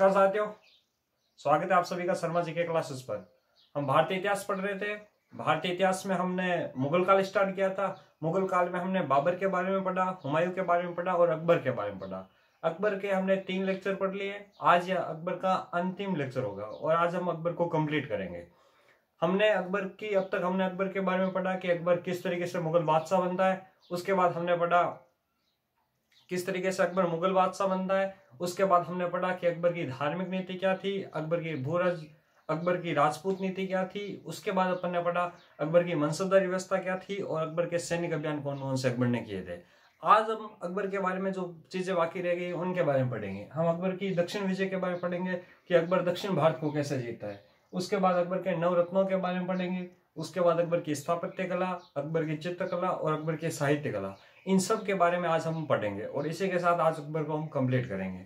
नमस्कार साथियों, स्वागत है आप सभी का शर्मा जी के क्लासेस पर। हम भारतीय इतिहास पढ़ रहे थे। भारतीय इतिहास में हमने मुगल काल स्टार्ट किया था। मुगल काल में हमने बाबर के बारे में पढ़ा, हुमायूं के बारे में पढ़ा और अकबर के बारे में पढ़ा। अकबर के हमने 3 लेक्चर पढ़ लिए। आज यह अकबर का अंतिम लेक्चर होगा और आज हम अकबर को कंप्लीट करेंगे। अब तक हमने अकबर के बारे में पढ़ा कि अकबर किस तरीके से मुगल बादशाह बनता है। उसके बाद हमने पढ़ा किस तरीके से अकबर मुगल बादशाह बनता है। उसके बाद हमने पढ़ा कि अकबर की धार्मिक नीति क्या थी, अकबर की राजपूत नीति क्या थी। उसके बाद अपन ने पढ़ा अकबर की मनसबदारी व्यवस्था क्या थी और अकबर के सैनिक अभियान कौन कौन से अकबर ने किए थे। आज हम अकबर के बारे में जो चीजें बाकी रह गई उनके बारे में पढ़ेंगे। हम अकबर की दक्षिण विजय के बारे में पढ़ेंगे कि अकबर दक्षिण भारत को कैसे जीतता है। उसके बाद अकबर के नवरत्नों के बारे में पढ़ेंगे। उसके बाद अकबर की स्थापत्य कला, अकबर की चित्रकला और अकबर की साहित्य कला, इन सब के बारे में आज हम पढ़ेंगे और इसी के साथ आज अकबर को हम कंप्लीट करेंगे।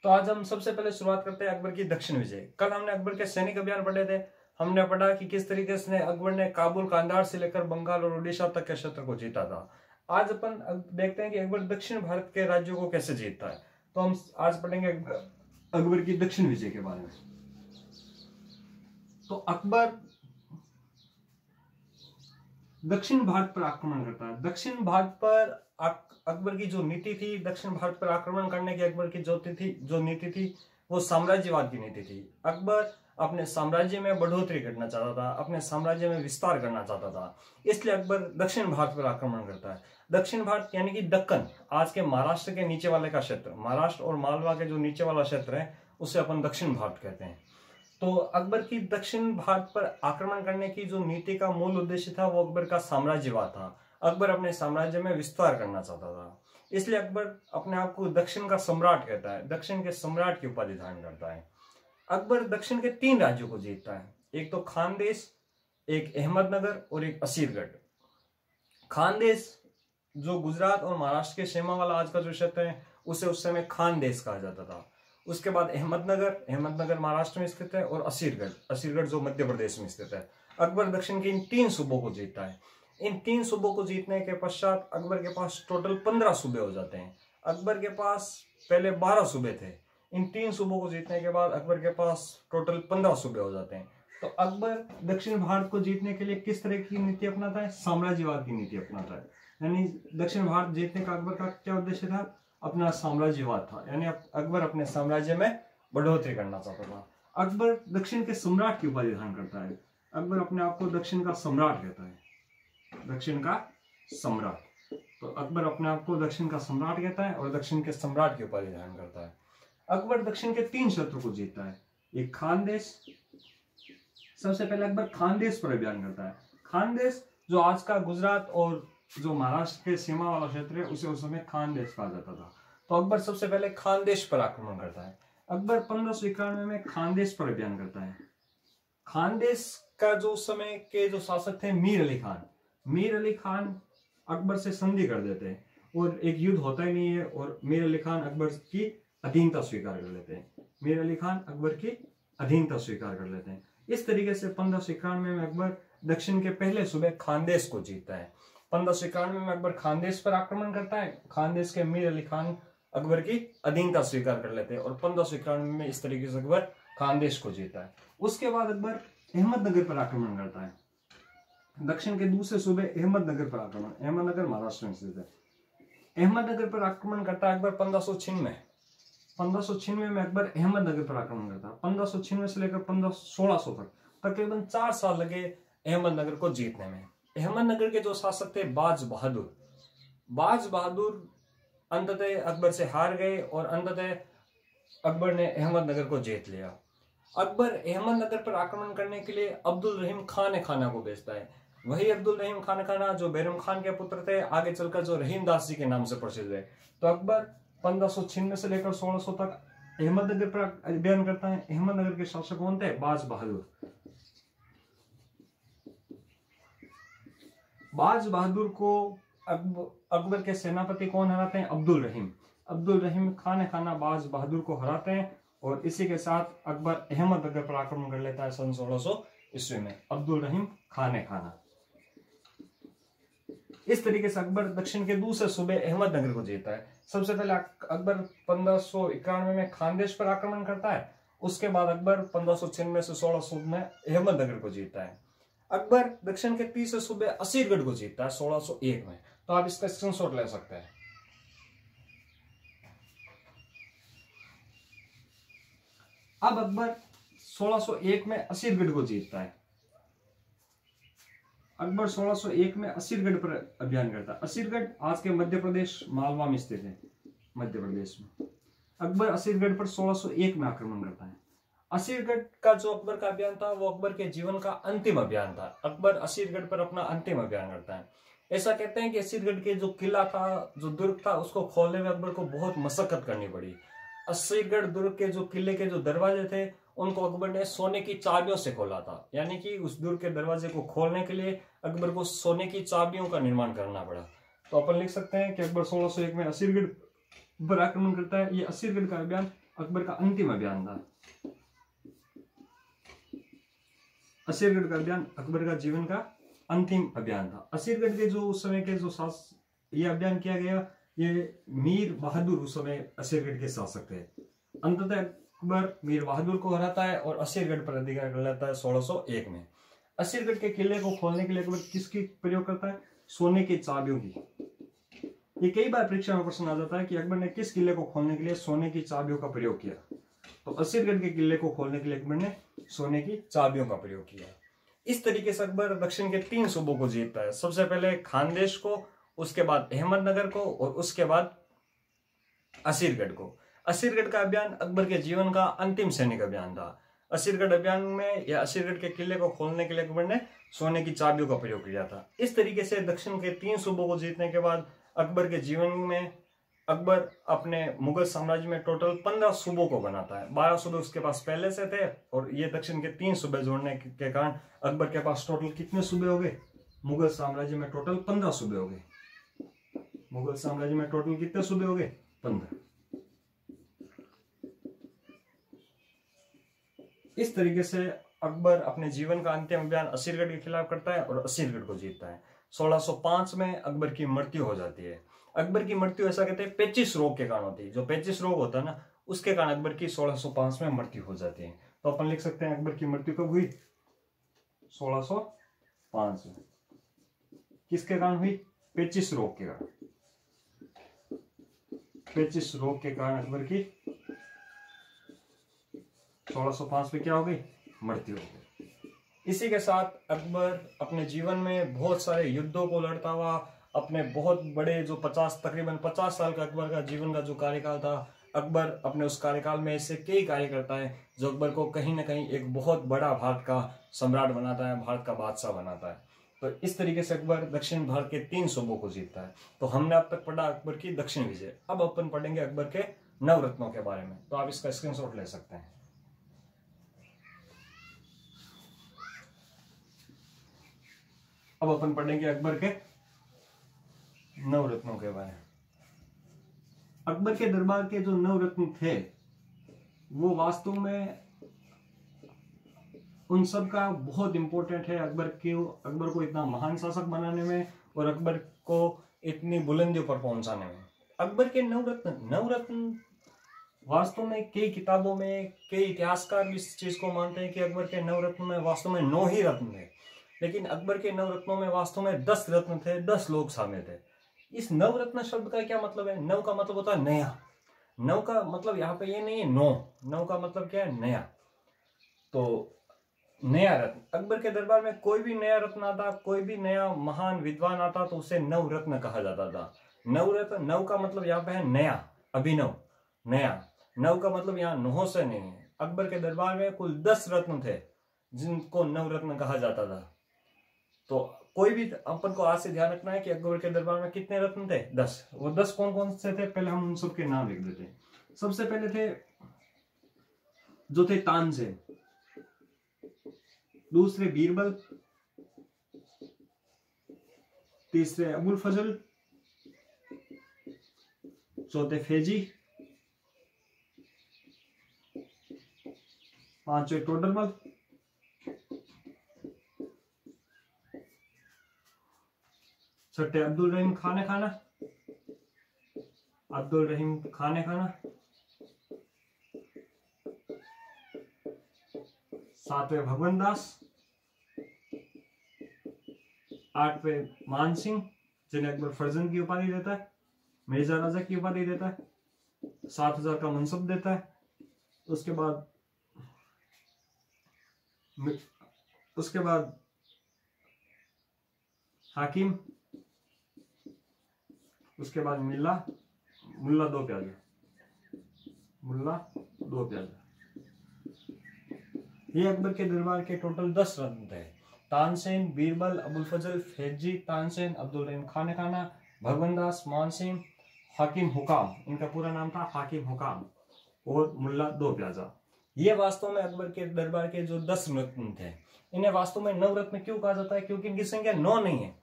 तो आज हम सबसे पहले शुरुआत करते हैं अकबर की दक्षिण विजय। कल हमने अकबर के सैनिक अभियान पढ़े थे। हमने पढ़ा कि किस तरीके से अकबर ने काबुल, कांधार से लेकर बंगाल और उड़ीसा तक के क्षेत्र को जीता था। आज अपन देखते हैं कि अकबर दक्षिण भारत के राज्यों को कैसे जीतता है। तो हम आज पढ़ेंगे अकबर की दक्षिण विजय के बारे में। तो अकबर दक्षिण भारत पर आक्रमण करता है। दक्षिण भारत पर अकबर की जो नीति थी, दक्षिण भारत पर आक्रमण करने की अकबर की जो नीति थी वो साम्राज्यवाद की नीति थी। अकबर अपने साम्राज्य में बढ़ोतरी करना चाहता था, अपने साम्राज्य में विस्तार करना चाहता था। इसलिए अकबर दक्षिण भारत पर आक्रमण करता है। दक्षिण भारत यानी कि दक्कन, आज के महाराष्ट्र के नीचे वाले का क्षेत्र, महाराष्ट्र और मालवा के जो नीचे वाला क्षेत्र है उसे अपन दक्षिण भारत कहते हैं। तो अकबर की दक्षिण भारत पर आक्रमण करने की जो नीति का मूल उद्देश्य था वो अकबर का साम्राज्यवाद था। अकबर अपने साम्राज्य में विस्तार करना चाहता था। इसलिए अकबर अपने आप को दक्षिण का सम्राट कहता है, दक्षिण के सम्राट की उपाधि धारण करता है। अकबर दक्षिण के 3 राज्यों को जीतता है, एक तो खानदेश, एक अहमदनगर और एक असीरगढ़। खानदेश जो गुजरात और महाराष्ट्र के सीमा वाला आज का जो क्षेत्र है उसे उस समय खानदेश कहा जाता था। उसके बाद अहमदनगर महाराष्ट्र में स्थित है और असीरगढ़ जो मध्य प्रदेश में स्थित है। अकबर दक्षिण के इन 3 सूबों को जीतता है। इन 3 सूबों को जीतने के पश्चात अकबर के पास टोटल 15 सूबे हो जाते हैं। अकबर के पास पहले 12 सूबे थे। इन 3 सूबों को जीतने के बाद अकबर के पास टोटल 15 सूबे हो जाते हैं। तो अकबर दक्षिण भारत को जीतने के लिए किस तरह की नीति अपनाता है? साम्राज्यवाद की नीति अपनाता है। यानी दक्षिण भारत जीतने का अकबर का क्या उद्देश्य था? अपना साम्राज्यवाद था, यानी अकबर अपने साम्राज्य में बढ़ोतरी करना चाहता था। अकबर दक्षिण के सम्राट की उपाधि धारण करता है। अकबर अपने आप को दक्षिण का सम्राट कहता है, दक्षिण का सम्राट। तो अकबर अपने आप को दक्षिण का सम्राट कहता है और दक्षिण के सम्राट की उपाधि धारण करता है। अकबर दक्षिण के 3 क्षेत्रों को जीतता है। एक खानदेश, सबसे पहले अकबर खानदेश पर अभियान करता है। खानदेश जो आज का गुजरात और जो महाराष्ट्र के सीमा वाला क्षेत्र है उसे उस समय खानदेश कहा जाता था। तो अकबर सबसे पहले खानदेश पर आक्रमण करता है। अकबर 1591 में खानदेश पर अभियान करता है। खानदेश का जो समय के जो शासक थे मीर अली खान अकबर से संधि कर देते हैं और एक युद्ध होता ही नहीं है और मीर अली खान अकबर की अधीनता स्वीकार कर लेते हैं। मीर अली खान अकबर की अधीनता स्वीकार कर लेते हैं। इस तरीके से 1591 में अकबर दक्षिण के पहले सूबे खानदेश को जीतता है। 1591 में अकबर खानदेश पर आक्रमण करता है। खानदेश के मीर अली खान अकबर की अधीनता स्वीकार कर लेते हैं और 1591 में इस तरीके से अकबर खानदेश को जीता है। उसके बाद अकबर अहमदनगर पर आक्रमण करता है। दक्षिण के दूसरे सूबे अहमदनगर पर आक्रमण, अहमदनगर महाराष्ट्र में स्थित है। अहमदनगर पर आक्रमण करता है अकबर 1596 में अकबर अहमदनगर पर आक्रमण करता है। 1596 से लेकर 1600 तक तकरीबन 4 साल लगे अहमदनगर को जीतने में। अहमदनगर के जो शासक थे बाज बहादुर अंततः अकबर से हार गए और अंततः अकबर ने अहमदनगर को जीत लिया। अकबर अहमदनगर पर आक्रमण करने के लिए अब्दुल रहीम खान खाना को भेजता है। वही अब्दुल रहीम खान खाना जो बैरम खान के पुत्र थे, आगे चलकर जो रहीम दास जी के नाम से प्रसिद्ध है। तो अकबर 1596 से लेकर 1600 तक अहमदनगर पर अभियान करता है। अहमदनगर के शासक कौन थे? बाज बहादुर को अकबर के सेनापति कौन हराते हैं? अब्दुल रहीम खाना बाज बहादुर को हराते हैं और इसी के साथ अकबर अहमदनगर पर आक्रमण कर लेता है सन 1600 ईस्वी में। अब्दुल रहीम खाना इस तरीके से अकबर दक्षिण के दूसरे सूबे अहमदनगर को जीतता है। सबसे पहले अकबर 1591 में खानदेश पर आक्रमण करता है। उसके बाद अकबर 1596 से 1600 में अहमदनगर को जीतता है। अकबर दक्षिण के तीसरे सूबे असीरगढ़ को जीतता है 1601 में। तो आप इसका स्क्रीनशॉट ले सकते हैं। अब अकबर 1601 में असीरगढ़ को जीतता है। अकबर 1601 में असीरगढ़ पर अभियान करता है। असीरगढ़ आज के मध्य प्रदेश मालवा में स्थित है, मध्य प्रदेश में। अकबर असीरगढ़ पर 1601 में आक्रमण करता है। असीरगढ़ का जो अकबर का अभियान था वो अकबर के जीवन का अंतिम अभियान था। अकबर असीरगढ़ पर अपना अंतिम अभियान करता है। ऐसा कहते हैं कि असीरगढ़ के जो किला था, जो दुर्ग था, उसको खोलने में अकबर को बहुत मशक्कत करनी पड़ी। असीरगढ़ दुर्ग के जो किले के जो दरवाजे थे उनको अकबर ने सोने की चाबियों से खोला था। यानी कि उस दुर्ग के दरवाजे को खोलने के लिए अकबर को सोने की चाबियों का निर्माण करना पड़ा। तो अपन लिख सकते हैं कि अकबर 1601 में असीरगढ़ पर आक्रमण करता है। ये असीरगढ़ का अभियान अकबर का अंतिम अभियान था। असीरगढ़ का अभियान अकबर का जीवन का अंतिम अभियान था। असीरगढ़ के जो उस समय के जो ये अभियान किया गया, ये मीर बहादुर उस समय असीरगढ़ के शासक थे। अंततः अकबर मीर बहादुर को हराता है और असीरगढ़ पर अधिकार कर लेता है 1601 में। असीरगढ़ के किले को खोलने के लिए अकबर किसकी प्रयोग करता है? सोने की चाबियों की। ये कई बार परीक्षा में प्रश्न आ जाता है कि अकबर ने किस किले को खोलने के लिए सोने की चाबियों का प्रयोग किया। तो असीरगढ़ के किले को खोलने के लिए अकबर ने सोने की चाबियों का प्रयोग किया। इस तरीके से अकबर दक्षिण के 3 सूबों को जीतता है। सबसे पहले खानदेश को, उसके बाद अहमदनगर को और उसके बाद असीरगढ़ को। असीरगढ़ का अभियान अकबर के जीवन का अंतिम सैनिक अभियान था। असीरगढ़ अभियान में या असीरगढ़ के किले को खोलने के लिए अकबर ने सोने की चाबियों का प्रयोग किया था। इस तरीके से दक्षिण के 3 सूबों को जीतने के बाद अकबर के जीवन में अकबर अपने मुगल साम्राज्य में टोटल 15 सूबों को बनाता है। 12 सूबे उसके पास पहले से थे और ये दक्षिण के 3 सूबे जोड़ने के कारण अकबर के पास टोटल कितने सूबे हो गए? मुगल साम्राज्य में टोटल 15 सूबे हो गए। मुगल साम्राज्य में टोटल कितने सूबे हो गए? 15। इस तरीके से अकबर अपने जीवन का अंतिम अभियान असीरगढ़ के खिलाफ करता है और असीरगढ़ को जीतता है। 1605 में अकबर की मृत्यु हो जाती है। अकबर की मृत्यु ऐसा कहते हैं पेचिश रोग के कारण होती है। जो पेचिश रोग होता है ना, उसके कारण अकबर की 1605 में मृत्यु हो जाती है। तो अपन लिख सकते हैं अकबर की मृत्यु कब हुई? 1605 में। किसके कारण हुई? पेचिश रोग के कारण। पेचिश रोग के कारण अकबर की 1605 में क्या हो गई? मृत्यु हो गई। इसी के साथ अकबर अपने जीवन में बहुत सारे युद्धों को लड़ता हुआ अपने बहुत बड़े जो तकरीबन 50 साल का अकबर का जीवन का जो कार्यकाल था, अकबर अपने उस कार्यकाल में ऐसे कई कार्य करता है जो अकबर को कहीं ना कहीं एक बहुत बड़ा भारत का सम्राट बनाता है, भारत का बादशाह बनाता है। तो इस तरीके से अकबर दक्षिण भारत के 3 सूबों को जीतता है। तो हमने अब तक पढ़ा अकबर की दक्षिण विजय। अब अपन पढ़ेंगे अकबर के नवरत्नों के बारे में। तो आप इसका स्क्रीनशॉट ले सकते हैं। अब अपन पढ़ेंगे अकबर के नवरत्नों के बारे में। अकबर के दरबार के जो नवरत्न थे वो वास्तव में उन सब का बहुत इंपॉर्टेंट है अकबर को इतना महान शासक बनाने में और अकबर को इतनी बुलंदियों पर पहुंचाने में। अकबर के नवरत्न वास्तव में कई किताबों में कई इतिहासकार भी इस चीज को मानते हैं कि अकबर के नवरत्न में वास्तव में 9 ही रत्न थे, लेकिन अकबर के नवरत्नों में वास्तव में 10 रत्न थे, 10 लोग शामिल थे। इस नवरत्न शब्द का क्या मतलब है? नव का मतलब होता है नया। नव का मतलब यहाँ पे ये नहीं है नव का मतलब क्या है? नया। तो नया रत्न, अकबर के दरबार में कोई भी नया रत्न आता, कोई भी नया महान विद्वान आता तो उसे नवरत्न कहा जाता था। नवरत्न, नव का मतलब यहाँ पे है नया, अभिनव, नया। नव का मतलब यहाँ 9 से नहीं है। अकबर के दरबार में कुल 10 रत्न थे जिनको नवरत्न कहा जाता था। तो कोई भी अपन को आज से ध्यान रखना है कि अकबर के दरबार में कितने रत्न थे? 10। वो 10 कौन कौन से थे? पहले हम उन सबके नाम लिख देते हैं। सबसे पहले थे जो थे तानसेन, दूसरे बीरबल, तीसरे अबुल फजल, चौथे फेजी, पांचवे टोडरमल, छठे अब्दुल रहीम खाने खाना, सातवें भगवंत दास, आठवें मान सिंह जिन्हें अकबर फर्जंद की उपाधि देता है, मिर्जा राजा की उपाधि देता है, 7,000 का मनसब देता है। उसके बाद हाकिम, उसके बाद मुल्ला दो प्याजा। ये अकबर के दरबार के टोटल 10 रत्न थे। तानसेन, बीरबल, अबुल फजल, फैजी, तानसेन, अब्दुल रहीम खाना, भगवंत दास, मान सिंह, हाकिम हुकाम, इनका पूरा नाम था हाकिम हुकाम, और मुल्ला दो प्याजा। ये वास्तव में अकबर के दरबार के जो 10 रत्न थे। इन्हें वास्तव में नवरत्न क्यों कहा जाता है? क्योंकि इनकी संख्या 9 नहीं है,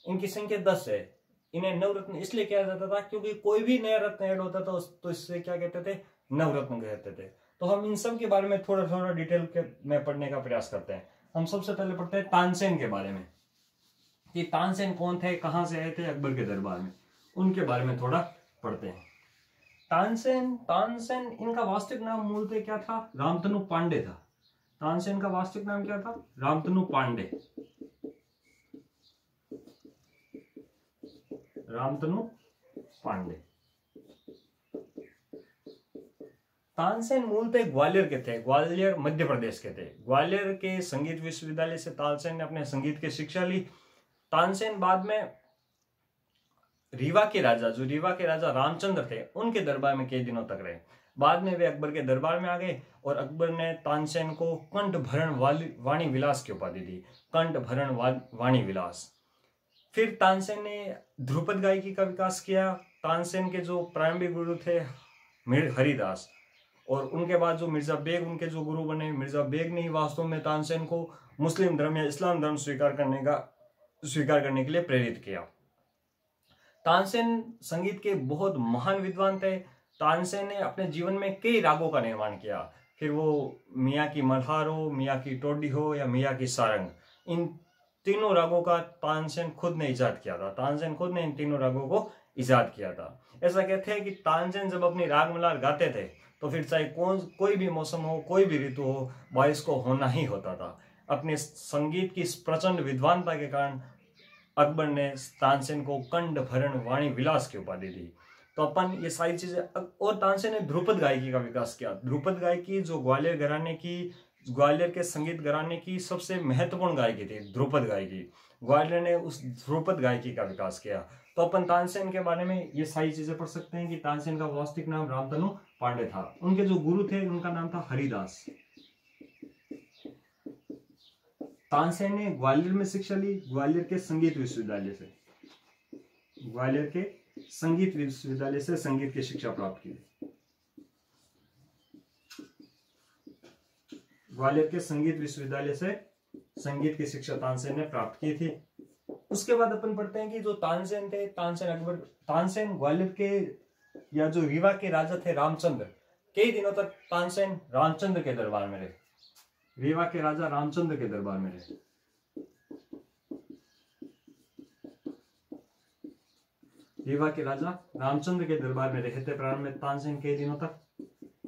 इनकी संख्या 10 है। इन्हें नवरत्न इसलिए किया जाता था क्योंकि कोई भी नया रत्न ऐड होता था तो इससे क्या कहते थे? नवरत्न कहते थे। तो हम इन सब के बारे में थोड़ा थोड़ा डिटेल में पढ़ने का प्रयास करते हैं। हम सबसे पहले पढ़ते हैं तानसेन के बारे में, कि तानसेन कौन थे, कहां से आए थे अकबर के दरबार में, उनके बारे में थोड़ा पढ़ते हैं। तानसेन इनका वास्तविक नाम मूलतः क्या था? रामतनु पांडे था। तानसेन का वास्तविक नाम क्या था? रामतनु पांडे। रामतनु पांडे। तानसेन मूलतः ग्वालियर के थे, ग्वालियर मध्य प्रदेश के थे। ग्वालियर के संगीत विश्वविद्यालय से तानसेन ने अपने संगीत की शिक्षा ली। तानसेन बाद में रीवा के राजा रामचंद्र थे, उनके दरबार में कई दिनों तक रहे। बाद में वे अकबर के दरबार में आ गए और अकबर ने तानसेन को कंठ भरण वाणी विलास की उपाधि दी, कंठ भरण वाणी विलास। फिर तानसेन ने ध्रुपद गायकी का विकास किया। तानसेन के जो प्रारंभिक गुरु थे हरिदास, और उनके बाद जो मिर्जा बेग उनके जो गुरु बने, मिर्जा बेग ने ही वास्तव में तानसेन को मुस्लिम धर्म या इस्लाम धर्म स्वीकार करने के लिए प्रेरित किया। तानसेन संगीत के बहुत महान विद्वान थे। तानसेन ने अपने जीवन में कई रागों का निर्माण किया, फिर वो मियाँ की मल्हार हो, मियाँ की टोडी हो या मियाँ की सारंग, इन तीनों रागों का तानसेन खुद ने इजाद किया था। तानसेन खुद ने इन तीनों रागों को इजाद किया था। ऐसा कहते हैं कि तानसेन जब अपनी राग मल्हार गाते थे तो फिर चाहे कोई भी मौसम हो, कोई भी ऋतु हो, बारिश को होना ही होता था। अपने संगीत की प्रचंड विद्वानता के कारण अकबर ने तानसेन को कंठ भरण वाणी विलास की उपाधि दी। तो अपन ये सारी चीजें, और तानसेन ने ध्रुपद गायकी का विकास किया। ध्रुपद गायकी जो ग्वालियर के संगीत घराने की सबसे महत्वपूर्ण गायकी थी, ध्रुपद गायकी। ग्वालियर ने उस ध्रुपद गायकी का विकास किया। तो अपन तानसेन के बारे में ये सारी चीजें पढ़ सकते हैं कि तानसेन का वास्तविक नाम रामतनु पांडे था। उनके जो गुरु थे उनका नाम था हरिदास। तानसेन ने ग्वालियर में शिक्षा ली, ग्वालियर के संगीत विश्वविद्यालय से संगीत की शिक्षा प्राप्त की। ग्वालियर के संगीत विश्वविद्यालय से संगीत की शिक्षा तानसेन ने प्राप्त की थी। उसके बाद अपन पढ़ते हैं कि जो तानसेन थे, तानसेन ग्वालियर के या जो रीवा के राजा थे रामचंद्र, कई दिनों तक तानसेन रामचंद्र के दरबार में रहे। रीवा के राजा रामचंद्र के दरबार में रहे। रीवा के राजा रामचंद्र के दरबार में रहे थे प्रारंभ में तानसेन कई दिनों तक।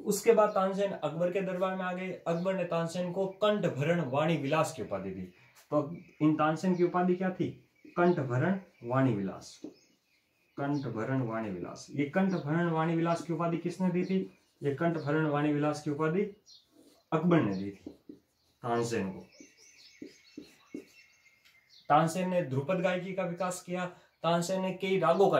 उसके बाद तानसेन अकबर के दरबार में आ गए। अकबर ने तानसेन को कंठ भरण वाणी विलास की उपाधि दी। तो इन तानसेन की उपाधि क्या थी? कंठ भरण वाणी विलास। कंठ भरण वाणी विलास। ये कंठ भरण वाणी विलास की उपाधि किसने दी थी? ये कंठ भरण वाणी विलास की उपाधि अकबर ने दी थी तानसेन को। तानसेन ने ध्रुपद गायकी का विकास किया। तानसेन ने कई रागों का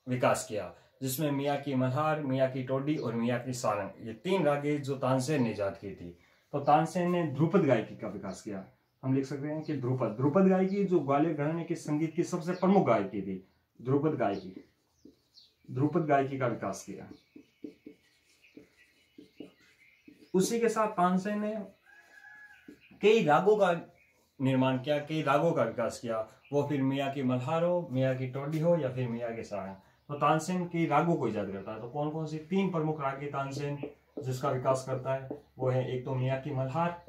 विकास किया, जिसमें मियाँ की मल्हार, मियाँ की टोडी और मियाँ की सारंग, ये 3 रागें जो तानसेन ने इजाद की थी। तो तानसेन ने ध्रुपद गायकी का विकास किया। हम लिख सकते हैं कि ध्रुपद गायकी जो ग्वालियर घराने के संगीत की सबसे प्रमुख गायकी थी। ध्रुपद गायकी का विकास किया। उसी के साथ तानसेन ने कई रागों का निर्माण किया, कई रागों का विकास किया। वो फिर मियाँ की मल्हार हो, मियाँ की टोडी हो या फिर मियाँ के सारंग। तो तानसेन कई रागों को इजाद करता है। तो कौन कौन सी 3 प्रमुख राग तानसेन जिसका विकास करता है वो है, एक तो मियाँ की मल्हार,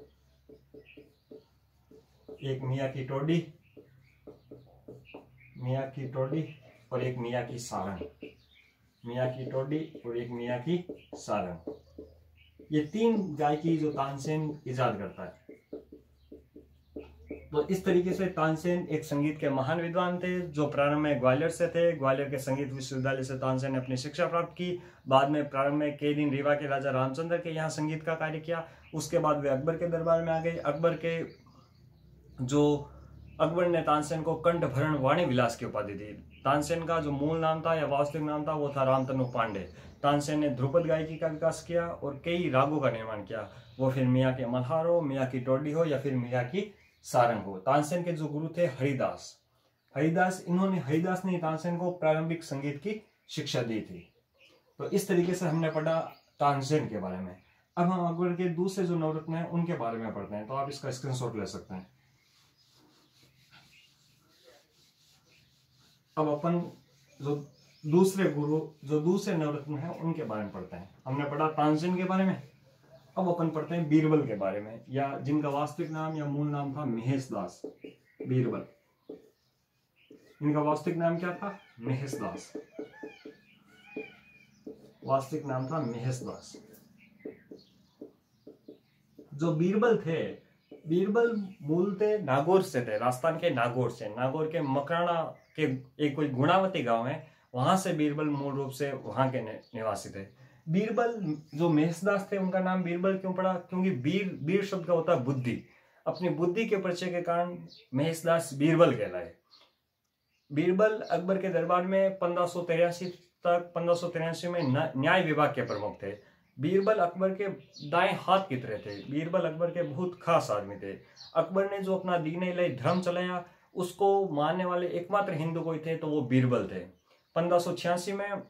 एक मियाँ की टोडी और एक मियाँ की सारंग। मियाँ की टोडी और एक मियाँ की सारंग। ये 3 गायकी जो तानसेन इजाद करता है। तो इस तरीके से तानसेन एक संगीत के महान विद्वान थे जो प्रारंभ में ग्वालियर से थे। ग्वालियर के संगीत विश्वविद्यालय से तानसेन ने अपनी शिक्षा प्राप्त की। बाद में प्रारंभ में कई दिन रीवा के राजा रामचंद्र के यहाँ संगीत का कार्य किया। उसके बाद वे अकबर के दरबार में आ गए। अकबर ने तानसेन को कंठभरण वाणी विलास की उपाधि दी। तानसेन का जो मूल नाम था या वास्तविक नाम था वो था रामतनु पांडे। तानसेन ने ध्रुपद गायकी का विकास किया और कई रागों का निर्माण किया, वो फिर मियाँ के मल्हार हो, मियाँ की टोडी हो या फिर मियाँ की सारंग हो। तानसेन के जो गुरु थे हरिदास ने तानसेन को प्रारंभिक संगीत की शिक्षा दी थी। तो इस तरीके से हमने पढ़ा तानसेन के बारे में। अब हम अकबर के दूसरे जो नवरत्न हैं उनके बारे में पढ़ते हैं। तो आप इसका स्क्रीनशॉट ले सकते हैं। अब अपन जो दूसरे नवरत्न हैं उनके बारे में पढ़ते हैं। हमने पढ़ा तानसेन के बारे में। अब अपन पढ़ते हैं बीरबल के बारे में, या जिनका वास्तविक नाम या मूल नाम था महेश दास। बीरबल, इनका वास्तविक नाम क्या था? महेश दास। वास्तविक नाम था महेश दास। जो बीरबल थे, बीरबल मूलतः नागौर से थे, राजस्थान के नागौर से। नागौर के मकराना के एक कोई गुणावती गांव है, वहां से बीरबल मूल रूप से वहां के निवासी थे। बीरबल जो महेशदास थे, उनका नाम बीरबल क्यों पड़ा? क्योंकि बीर शब्द का होता है बुद्धि। अपनी बुद्धि के परिचय के कारण महेशदास बीरबल कहलाए। बीरबल अकबर के दरबार में 1583 में न्याय विभाग के प्रमुख थे। बीरबल अकबर के दाएं हाथ की तरह थे। बीरबल अकबर के बहुत खास आदमी थे। अकबर ने जो अपना दीन इलाही धर्म चलाया, उसको मानने वाले एकमात्र हिंदू कोई थे तो वो बीरबल थे। 1586 में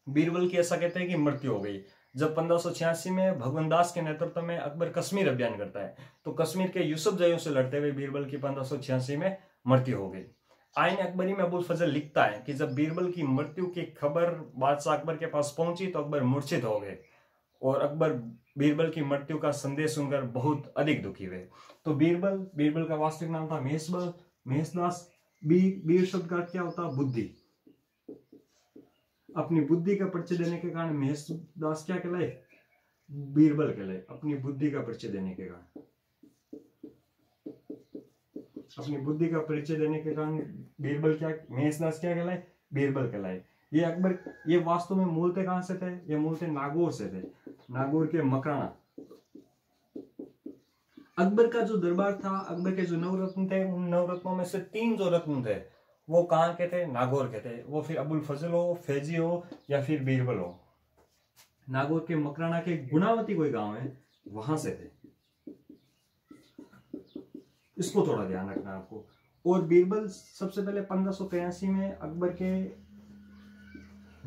बीरबल की ऐसा कहते हैं कि मृत्यु हो गई। जब 1586 में भगवान दास के नेतृत्व में अकबर कश्मीर अभियान करता है, तो कश्मीर के यूसुफ जयों से लड़ते हुए बीरबल की 1586 में मृत्यु हो गई। आईन अकबरी में अबुल फजल लिखता है कि जब बीरबल की मृत्यु की खबर बादशाह अकबर के पास पहुंची तो अकबर मूर्छित हो गए और अकबर बीरबल की मृत्यु का संदेश सुनकर बहुत अधिक दुखी हुए। तो बीरबल का वास्तविक नाम था महेशदास। बीर शब्द का क्या होता? बुद्धि। अपनी बुद्धि का परिचय देने के कारण महेशदास क्या कहलाए? बीरबल कहलाए। अपनी बुद्धि का परिचय देने के कारण महेशदास क्या कहलाए? बीरबल कहलाए। ये वास्तव में मूलतः कहां से थे? ये मूलतः नागौर से थे, नागौर के मकराना। अकबर का जो दरबार था, अकबर के जो नवरत्न थे, उन नवरत्नों में से 3 जो रत्न थे वो कहाँ के थे? नागौर के थे। वो फिर अबुल फजल हो, फैजी हो या फिर बीरबल हो। नागौर के मकराना के गुणावती कोई गांव है, वहां से थे। इसको थोड़ा ध्यान रखना आपको। और बीरबल सबसे पहले 1583 में अकबर के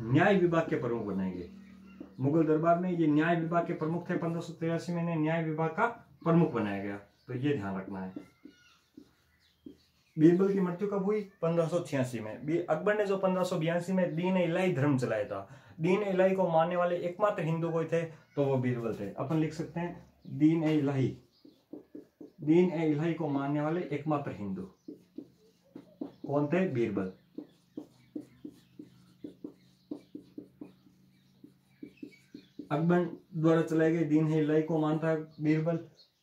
न्याय विभाग के प्रमुख बनाए गए। मुगल दरबार में ये न्याय विभाग के प्रमुख थे। 1583 में न्याय विभाग का प्रमुख बनाया गया। तो ये ध्यान रखना है। बीरबल की मृत्यु कब हुई? 1586 में। अकबर ने जो 1582 में दीन इलाही धर्म चलाया था, दीन इलाही को मानने वाले एकमात्र हिंदू कोई थे तो वो बीरबल थे। अपन लिख सकते हैं दीन इलाही को मानने वाले एकमात्र हिंदू कौन थे? बीरबल। अकबर द्वारा चलाए गए दीन इलाही को मानता है बीरबल।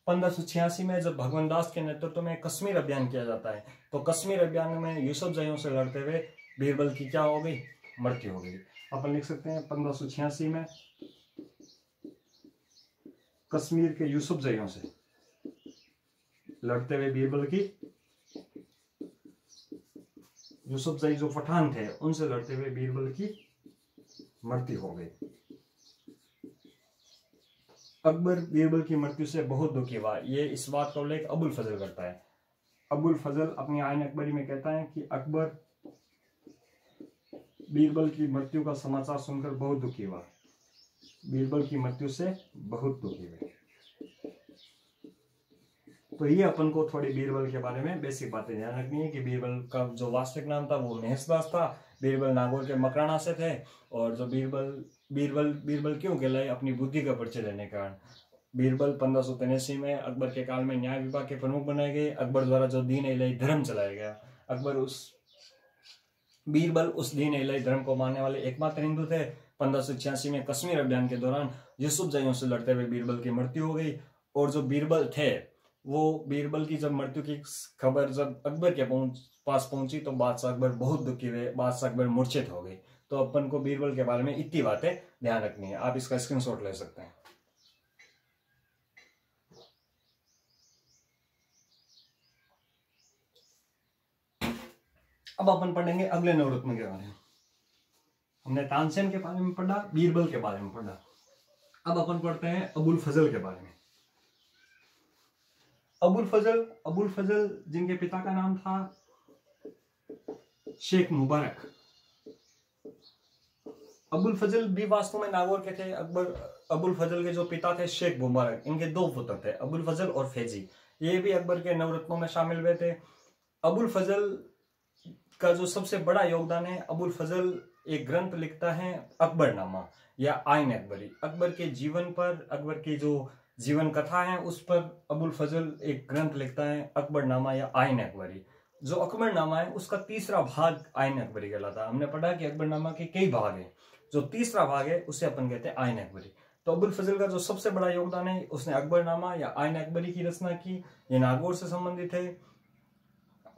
1586 में जब भगवान दास के नेतृत्व में कश्मीर अभियान किया जाता है, तो कश्मीर अभियान में यूसुफ जयों से लड़ते हुए बीरबल की क्या हो गई? मृत्यु हो गई। अपन लिख सकते हैं 1586 में कश्मीर के यूसुफ जयों से लड़ते हुए बीरबल की, यूसुफ जई जो पठान थे उनसे लड़ते हुए बीरबल की मृत्यु हो गई। अकबर बीरबल की मृत्यु से बहुत दुखी हुआ। ये इस बात का उल्लेख अबुल फजल करता है। अबुल फजल अपनी आईन अकबरी में कहता है कि अकबर बीरबल की मृत्यु का समाचार सुनकर बहुत दुखी हुआ। बीरबल की मृत्यु से बहुत दुखी हुए। तो ये अपन को थोड़ी बीरबल के बारे में बेसिक बातें ध्यान रखनी है कि बीरबल का जो वास्तविक नाम था वो महेशदास था। बीरबल नागौर के मकराना से थे। और जो बीरबल क्यों कहलाए? अपनी बुद्धि का परिचय देने के कारण। बीरबल 1583 में अकबर के काल में न्याय विभाग के प्रमुख बनाए गए। अकबर द्वारा जो दीन इलाही धर्म चलाया गया, बीरबल उस दीन इलाही धर्म को मानने वाले एकमात्र हिंदू थे। 1586 में कश्मीर अभियान के दौरान यूसुफजैयों से लड़ते हुए बीरबल की मृत्यु हो गई। और जो बीरबल थे वो बीरबल की जब मृत्यु की खबर जब अकबर के पास पहुंची तो बादशाह अकबर बहुत दुखी हुए, बादशाह अकबर मूर्छित हो गए। तो अपन को बीरबल के बारे में इतनी बातें ध्यान रखनी है। आप इसका स्क्रीनशॉट ले सकते हैं। अब अपन पढ़ेंगे अगले नवरत्न के बारे में। हमने तानसेन के बारे में पढ़ा, बीरबल के बारे में पढ़ा। अब अपन पढ़ते हैं अबुल फजल के बारे में। अबुल फजल जिनके पिता का नाम था शेख मुबारक। अबुल फजल भी वास्तव में नागौर के थे। अबुल फजल के जो पिता थे शेख मुबारक, इनके दो पुत्र थे, अबुल फजल और फैजी। ये भी अकबर के नवरत्नों में शामिल हुए थे। अबुल फजल का जो सबसे बड़ा योगदान है, अबुल फजल एक ग्रंथ लिखता है अकबरनामा या आइन अकबरी। अकबर के जीवन पर, अकबर की जो जीवन कथा है उस पर अबुल फजल एक ग्रंथ लिखता है अकबरनामा या आइन अकबरी। जो अकबरनामा है उसका तीसरा भाग आइन अकबरी कहलाता है। हमने पढ़ा कि अकबरनामा के कई भाग हैं, जो तीसरा भाग है उसे अपन कहते हैं आइन अकबरी। तो अबुल फजल का जो सबसे बड़ा योगदान है, उसने अकबरनामा या आइन अकबरी की रचना की। ये नागौर से संबंधित है।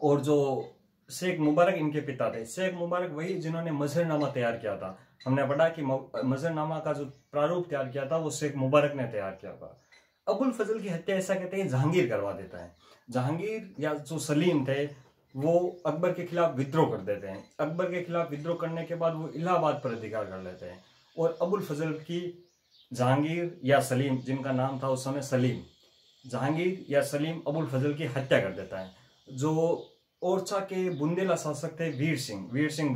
और जो शेख मुबारक इनके पिता थे, शेख मुबारक वही जिन्होंने मजहरनामा तैयार किया था। हमने पढ़ा कि मजहरनामा का जो प्रारूप तैयार किया था वो शेख मुबारक ने तैयार किया था। अबुल फजल की हत्या ऐसा कहते हैं जहांगीर करवा देता है। जहांगीर या जो सलीम थे वो अकबर के खिलाफ विद्रोह कर देते हैं। अकबर के खिलाफ विद्रोह करने के बाद वो इलाहाबाद पर अधिकार कर लेते हैं और अबुल फजल की जहांगीर या सलीम, जिनका नाम था उस समय सलीम, जहांगीर या सलीम अबुल फजल की हत्या कर देता है। जो ओरछा के बुंदेला शासक थे वीर सिंह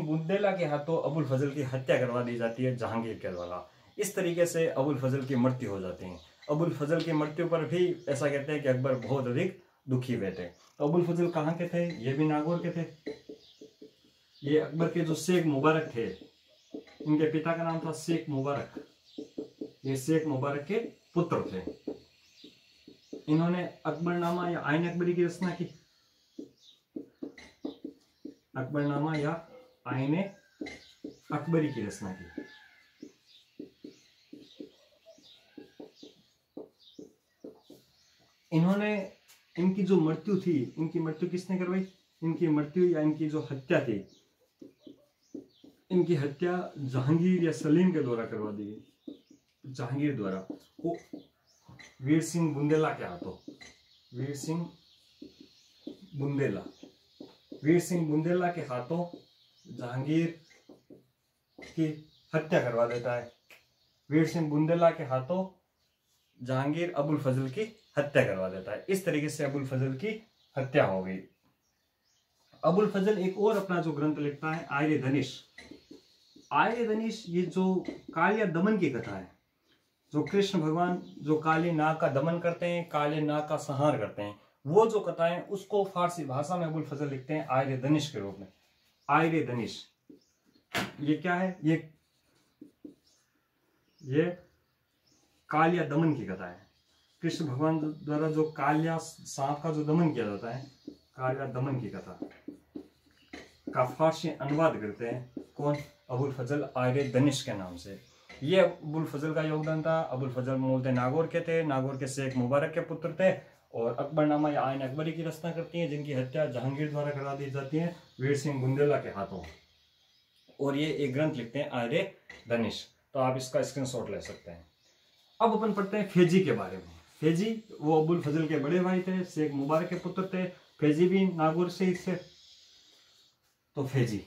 बुंदेला के हाथों अबुल फजल की हत्या करवा दी जाती है जहांगीर के द्वारा। इस तरीके से अबुल फजल की मृत्यु हो जाती है। अबुल फजल की मृत्यु पर भी ऐसा कहते हैं कि अकबर बहुत अधिक दुखी हुए थे। तो अबुल फजल कहाँ के थे? ये भी नागौर के थे। ये अकबर के जो शेख मुबारक थे, इनके पिता का नाम था शेख मुबारक। ये शेख मुबारक के पुत्र थे। इन्होंने अकबरनामा या आइन अकबरी की रचना की। अकबरनामा या आइन अकबरी की रचना की। इन्होंने, इनकी जो मृत्यु थी, इनकी मृत्यु किसने करवाई? इनकी मृत्यु या इनकी जो हत्या थी, इनकी हत्या जहांगीर या सलीम के द्वारा करवा दी गई। जहांगीर द्वारा, वो वीर सिंह बुंदेला के हाथों। वीर सिंह बुंदेला के हाथों जहांगीर की हत्या करवा देता है। वीर सिंह बुंदेला के हाथों जहांगीर अबुल फजल की हत्या करवा देता है। इस तरीके से अबुल फजल की हत्या हो गई। अबुल फजल एक और अपना जो ग्रंथ लिखता है आर्य धनिश। ये जो कालिया दमन की कथा है, जो कृष्ण भगवान जो काली नाग का दमन करते हैं, काले नाग का संहार करते हैं, वो जो कथा है उसको फारसी भाषा में अबुल फजल लिखते हैं आर्य धनिश के रूप में। आर्य धनिश ये क्या है? ये कालिया दमन की कथा है। कृष्ण भगवान द्वारा जो कालिया सांप का जो दमन किया जाता है, कालिया दमन की कथा का फारसी अनुवाद करते हैं कौन? अबुल फजल आर्य धनिश के नाम से। ये अबुल फजल का योगदान था। अबुल फजल मूलतः नागौर के थे, नागौर के शेख मुबारक के पुत्र थे और अकबरनामा या आइन अकबरी की रचना करती हैं, जिनकी हत्या जहांगीर द्वारा करा दी जाती है वीर सिंह बुंदेला के हाथों। और ये एक ग्रंथ लिखते हैं आर्य धनिश। तो आप इसका स्क्रीनशॉट ले सकते हैं। अब अपन पढ़ते हैं फैजी के बारे में। फैजी वो अबुल फजल के बड़े भाई थे, शेख मुबारक के पुत्र थे। फैजी भी नागौर से ही थे। तो फैजी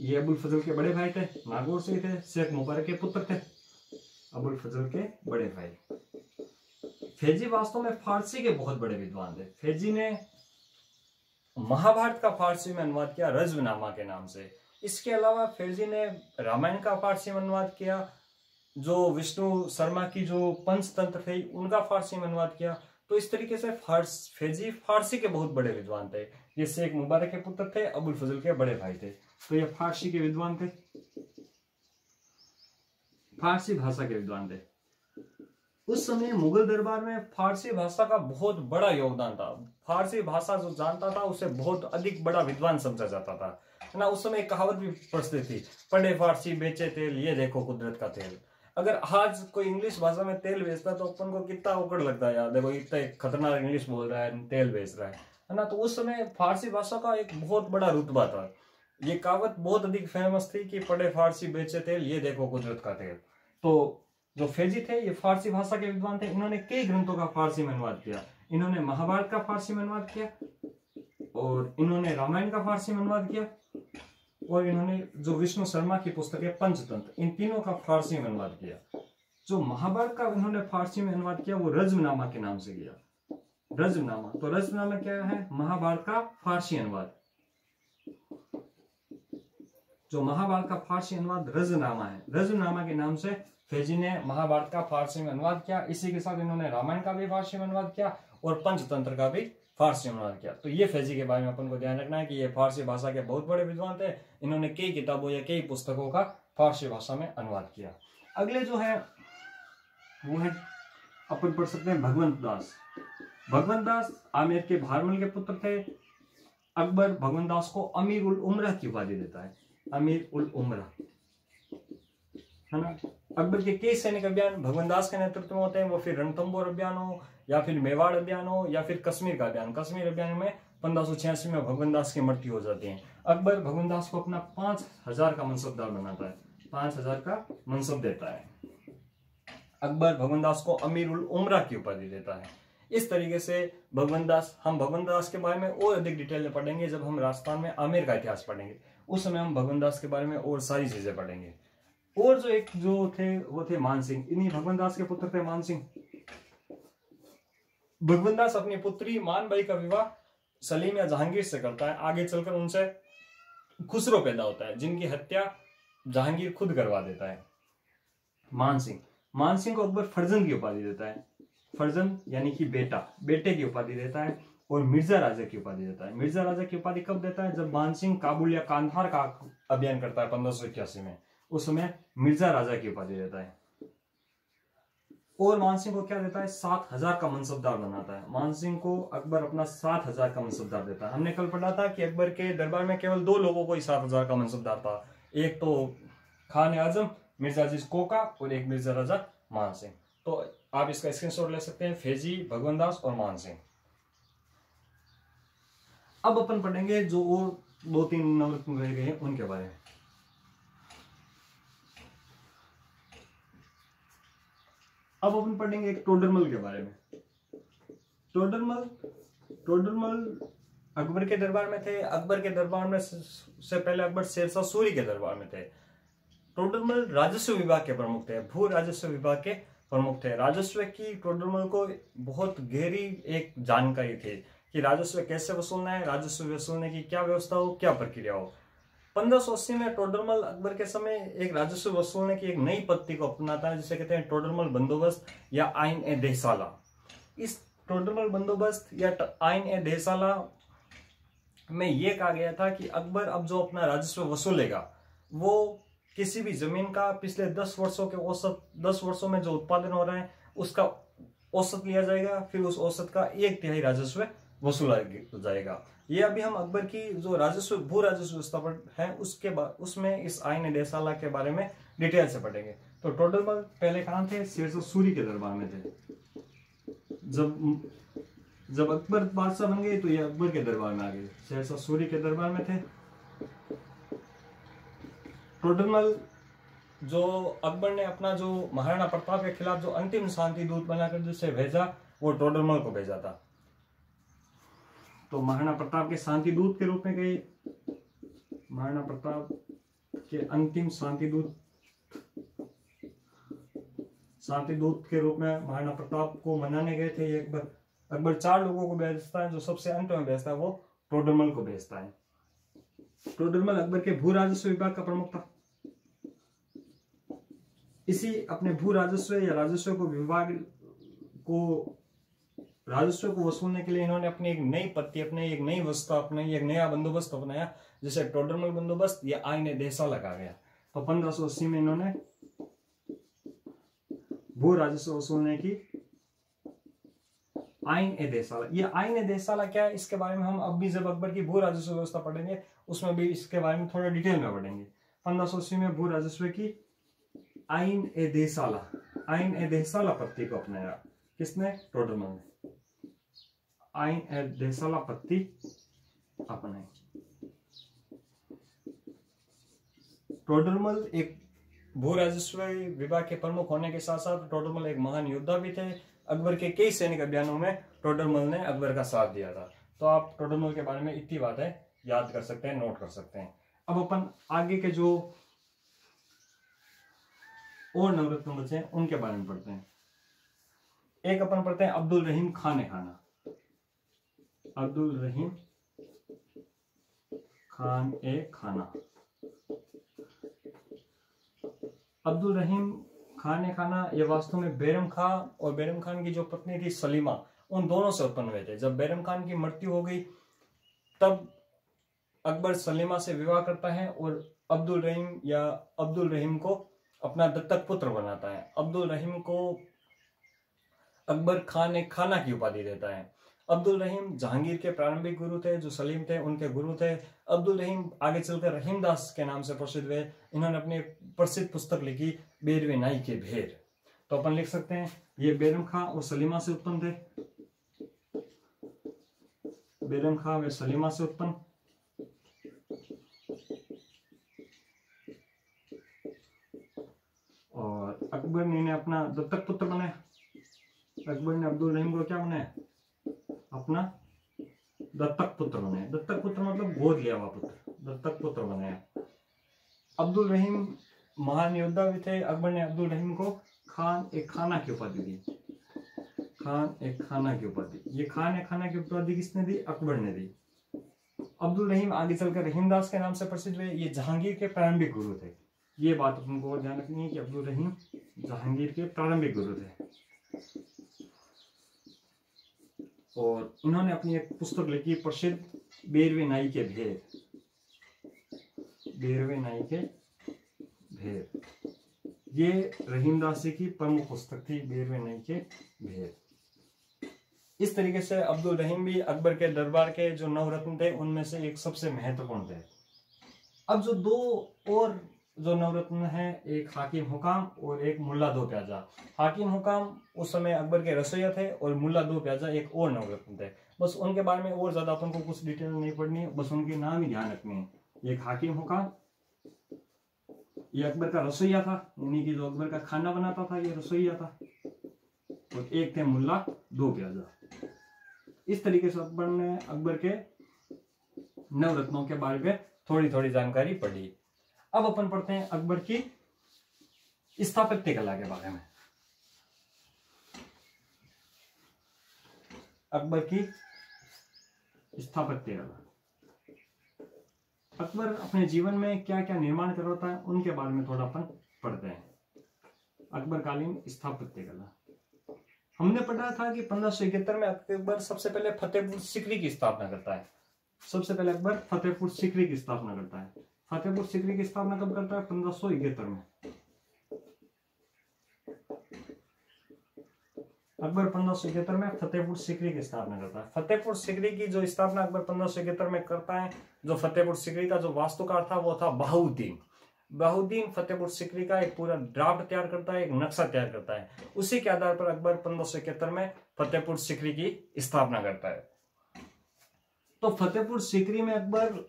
ये अबुल फजल के बड़े भाई थे, नागौर से ही थे, शेख मुबारक के पुत्र थे, अबुल फजल के बड़े भाई। फैजी वास्तव में फारसी के बहुत बड़े विद्वान थे। फैजी ने महाभारत का फारसी में अनुवाद किया रज्मनामा के नाम से। इसके अलावा फैजी ने रामायण का फारसी में अनुवाद किया। जो विष्णु शर्मा की जो पंचतंत्र थे उनका फारसी में अनुवाद किया। तो इस तरीके से फैजी फारसी के बहुत बड़े विद्वान थे। ये शेख मुबारक के पुत्र थे, अबुल फजल के बड़े भाई थे। तो ये फारसी के विद्वान थे, फारसी भाषा के विद्वान थे। उस समय मुगल दरबार में फारसी भाषा का बहुत बड़ा योगदान था। फारसी भाषा जो जानता था उसे बहुत अधिक बड़ा विद्वान समझा जाता था। है ना। उस समय एक कहावत भी प्रचलित थी, पढ़े फारसी बेचे तेल ये देखो कुदरत का तेल। अगर आज कोई इंग्लिश भाषा में तेल बेचता तो अपन को कितना औकड़ लगता है यार, देखो इतना खतरनाक इंग्लिश बोल रहा है, तेल बेच रहा है ना। तो उस समय फारसी भाषा का एक बहुत बड़ा रुतबा था। ये कहावत बहुत अधिक फेमस थी कि पढ़े फारसी बेचे तेल ये देखो कुदरत का तेल। तो जो फैजी थे ये फारसी भाषा के विद्वान थे, इन्होंने कई ग्रंथों का फारसी में अनुवाद किया। इन्होंने महाभारत का फारसी में अनुवाद किया, और इन्होंने रामायण का फारसी में अनुवाद किया, और इन्होंने जो विष्णु शर्मा की पुस्तक है पंचतंत्र, इन तीनों का फारसी में अनुवाद किया। जो महाभारत का इन्होंने फारसी में अनुवाद किया वो रज्मनामा के नाम से किया, रज्मनामा। तो रज्मनामा क्या है? महाभारत का फारसी अनुवाद। जो महाभारत का फारसी अनुवाद रज्मनामा है, रज्मनामा के नाम से फैजी ने महाभारत का फारसी में अनुवाद किया। इसी के साथ इन्होंने रामायण का भी फारसी में अनुवाद किया और पंचतंत्र का भी फारसी में अनुवाद किया। तो ये फैजी के बारे में अपन को ध्यान रखना है कि ये फारसी भाषा के बहुत बड़े विद्वान थे। इन्होंने कई किताबों या कई पुस्तकों का फारसी भाषा में अनुवाद किया। अगले जो है वो है, अपन पढ़ सकते हैं भगवंत दास। भगवंत दास आमेर के भारमल के पुत्र थे। अकबर भगवंत दास को अमीर उल उमरा की उपाधि देता है, अमीर उल उमरा, है ना। अकबर के कई सैनिक अभियान भगवंत दास के नेतृत्व में होते हैं, वो फिर रणथंभौर अभियान हो या फिर मेवाड़ अभियान हो या फिर कश्मीर का अभियान। कश्मीर अभियान में 1586 में भगवंत दास की मृत्यु हो जाती है। अकबर भगवंत दास को अपना 5000 का मनसबदार बनाता है, 5000 का मनसब देता है। अकबर भगवंत दास को अमीर उल उमरा की उपाधि देता है। इस तरीके से भगवंत दास, हम भगवंत दास के बारे में और अधिक डिटेल में पढ़ेंगे जब हम राजस्थान में आमेर का इतिहास पढ़ेंगे। उस समय हम भगवंत दास के बारे में और सारी चीजें पढ़ेंगे। और जो एक जो थे वो थे मान सिंह, इन्हीं भगवंत दास के पुत्र थे मान सिंह। भगवंत दास अपनी पुत्री मानबाई का विवाह सलीम या जहांगीर से करता है। आगे चलकर उनसे खुसरो पैदा होता है, जिनकी हत्या जहांगीर खुद करवा देता है। मान सिंह को अकबर फर्जंद की उपाधि देता है, फर्जंद यानी कि बेटा, बेटे की उपाधि देता है, और मिर्जा राजा की उपाधि देता है। मिर्जा राजा की उपाधि कब देता है? जब मान सिंह काबुल या कांधार का अभियान करता है 1581 में, उस समय मिर्जा राजा की उपाधि देता है। और मान सिंह को क्या देता है? 7000 का मनसबदार बनाता है। मान सिंह को अकबर अपना 7000 का मनसबदार देता है। हमने कल पढ़ा था कि अकबर के दरबार में केवल 2 लोगों को ही 7000 का मनसबदार था, एक तो खान आजम मिर्जा अजीज कोका और एक मिर्जा राजा मान सिंह। तो आप इसका स्क्रीनशॉट ले सकते हैं, फैजी, भगवंत दास और मान सिंह। अब अपन पढ़ेंगे जो और 2-3 नवरत्न रह गए हैं उनके बारे में। अब अपन पढ़ेंगे एक टोडरमल के बारे में। टोडरमल अकबर के दरबार में थे। अकबर के दरबार में से पहले अकबर शेरशाह सूरी के दरबार में थे। टोडरमल राजस्व विभाग के प्रमुख थे, भू राजस्व विभाग के प्रमुख थे। राजस्व की टोडरमल को बहुत गहरी एक जानकारी थी कि राजस्व कैसे वसूलना है, राजस्व वसूलने की क्या व्यवस्था हो, क्या प्रक्रिया हो। 1580 में टोडरमल अकबर के समय एक राजस्व वसूलने की एक नई पद्धति को अपनाता है, जिसे कहते हैं टोडरमल बंदोबस्त या आइन ए देहसाला। इस टोडरमल बंदोबस्त या आइन ए देहसाला में यह कहा गया था कि अकबर अब जो अपना राजस्व वसूलेगा वो किसी भी जमीन का पिछले 10 वर्षों के औसत, 10 वर्षों में जो उत्पादन हो रहा है उसका औसत लिया जाएगा, फिर उस औसत का 1/3 राजस्व वसूला जाएगा। ये अभी हम अकबर की जो राजस्व, भू राजस्व व्यवस्था है उसके बाद उसमें इस आइन देहसाला के बारे में डिटेल से पढ़ेंगे। तो टोडरमल पहले कहाँ थे? शेरशाह सूरी के दरबार में थे। जब अकबर बादशाह बन गए तो ये अकबर के दरबार में आ गए, शेरशाह सूरी के दरबार में थे। टोडरमल जो अकबर ने अपना जो महाराणा प्रताप के खिलाफ जो अंतिम शांति दूत बनाकर जिसे भेजा वो टोडरमल को भेजा था। तो महाराणा प्रताप के शांति दूत के रूप में गए, महाराणा प्रताप के अंतिम शांति दूत के रूप में महाराणा प्रताप को मनाने गए थे। ये अकबर 4 लोगों को भेजता है, जो सबसे अंत में भेजता है वो टोडरमल को भेजता है। टोडरमल अकबर के भू राजस्व विभाग का प्रमुख था। इसी अपने भू राजस्व या राजस्व को वसूलने के लिए इन्होंने अपनी एक नई पद्धति, अपनी एक नई व्यवस्था, अपना एक नया बंदोबस्त अपनाया, जिसे टोडरमल बंदोबस्त या आइन देहसाला कहा गया। तो 1580 में इन्होंने भू राजस्व वसूलने की आइन ए देसाला। ये आइन ए देसाला क्या है, इसके बारे में हम अब भी जब अकबर की भू राजस्व व्यवस्था पढ़ेंगे उसमें भी इसके बारे में थोड़ा डिटेल में पढ़ेंगे। 1580 में भू राजस्व की आइन ए देसाला, आइन ए देसाला पत्ती को अपनाया। किसने? टोडरमल ने। आइन ए देसाला पत्ती अपनाई। टोडरमल एक भू राजस्व विभाग के प्रमुख होने के साथ साथ टोडरमल एक महान योद्धा भी थे। अकबर के कई सैनिक अभियानों में टोडरमल ने अकबर का साथ दिया था। तो आप टोडरमल के बारे में इतनी बातें याद कर सकते हैं, नोट कर सकते हैं। अब अपन आगे के जो और नवरत्न बचे हैं उनके बारे में पढ़ते हैं। एक अपन पढ़ते हैं अब्दुल रहीम खान ए खाना। अब्दुल रहीम खान ए खाना। अब्दुल रहीम खान ए खाना ये वास्तव में बैरम खां और बैरम खान की जो पत्नी थी सलीमा, उन दोनों से उत्पन्न हुए थे। जब बैरम खान की मृत्यु हो गई तब अकबर सलीमा से विवाह करता है और अब्दुल रहीम को अपना दत्तक पुत्र बनाता है। अब्दुल रहीम को अकबर खान ए खाना की उपाधि देता है। अब्दुल रहीम जहांगीर के प्रारंभिक गुरु थे, जो सलीम थे उनके गुरु थे। अब्दुल रहीम आगे चलकर रहीमदास के नाम से प्रसिद्ध हुए। इन्होंने अपनी प्रसिद्ध पुस्तक लिखी बेरवे नाई के भेर। तो अपन लिख सकते हैं ये बैरम खां और सलीमा से उत्पन्न थे। बैरम खां व सलीमा से उत्पन्न। और अकबर ने इन्हें अपना दत्तक पुत्र बनाया। अकबर ने अब्दुल रहीम को क्या बनाया? अपना दत्तक पुत्र बनाया। दत्तक पुत्र मतलब गोद लिया हुआ पुत्र, दत्तक पुत्र बनाया। अब्दुल रहीम महान योद्धा भी थे। अकबर ने अब्दुल रहीम को खान ए खाना की उपाधि दी। खान ए खाना की उपाधि। ये खान ए खाना की उपाधि किसने दी? अकबर ने दी। अब्दुल रहीम आगे चलकर रहीमदास के नाम से प्रसिद्ध हुए। ये जहांगीर के प्रारंभिक गुरु थे। ये बात तुमको ध्यान रखनी है कि अब्दुल रहीम जहांगीर के प्रारंभिक गुरु थे। और इन्होंने अपनी एक पुस्तक लिखी प्रसिद्ध बेरवे नाई के भेर। बेरवे नाई के भेर, ये रहीमदास जी की प्रमुख पुस्तक थी, बेरवे नाई के भेर। इस तरीके से अब्दुल रहीम भी अकबर के दरबार के जो नवरत्न थे उनमें से एक सबसे महत्वपूर्ण थे। अब जो दो और जो नवरत्न है, एक हाकिम हुकाम और एक मुल्ला दो प्याजा। हाकिम हुकाम उस समय अकबर के रसोइया थे और मुल्ला दो प्याजा एक और नवरत्न थे। बस उनके बारे में और ज्यादा अपन को कुछ डिटेल नहीं पढ़नी, बस उनके नाम ही ध्यान रखने हैं। एक हाकिम हुकाम, ये अकबर का रसोइया था, यानी कि जो अकबर का खाना बनाता था ये रसोइया था। और एक थे मुल्ला दो प्याजा। इस तरीके से अकबर ने अकबर के नवरत्नों के बारे में थोड़ी थोड़ी जानकारी पढ़ी। अब अपन पढ़ते हैं अकबर की स्थापत्य कला के बारे में। अकबर की स्थापत्य कला। अकबर अपने जीवन में क्या क्या निर्माण करवाता है उनके बारे में थोड़ा अपन पढ़ते हैं। अकबर कालीन स्थापत्य कला। हमने पढ़ा था कि 1571 में अकबर सबसे पहले फतेहपुर सीकरी की स्थापना करता है। सबसे पहले अकबर फतेहपुर सीकरी की स्थापना करता है। फतेहपुर सीकरी की स्थापना कब करता है? 1571 में। अकबर 1571 में फतेहपुर सीकरी की स्थापना करता है। फतेहपुर सीकरी की जो स्थापना अकबर 1571 में करता है, जो फतेहपुर सीकरी का जो वास्तुकार था वो था बहाउद्दीन। बहाउद्दीन फतेहपुर सीकरी का एक पूरा ड्राफ्ट तैयार करता है, एक नक्शा तैयार करता है। उसी के आधार पर अकबर 1571 में फतेहपुर सीकरी की स्थापना करता है। तो फतेहपुर सीकरी में अकबर,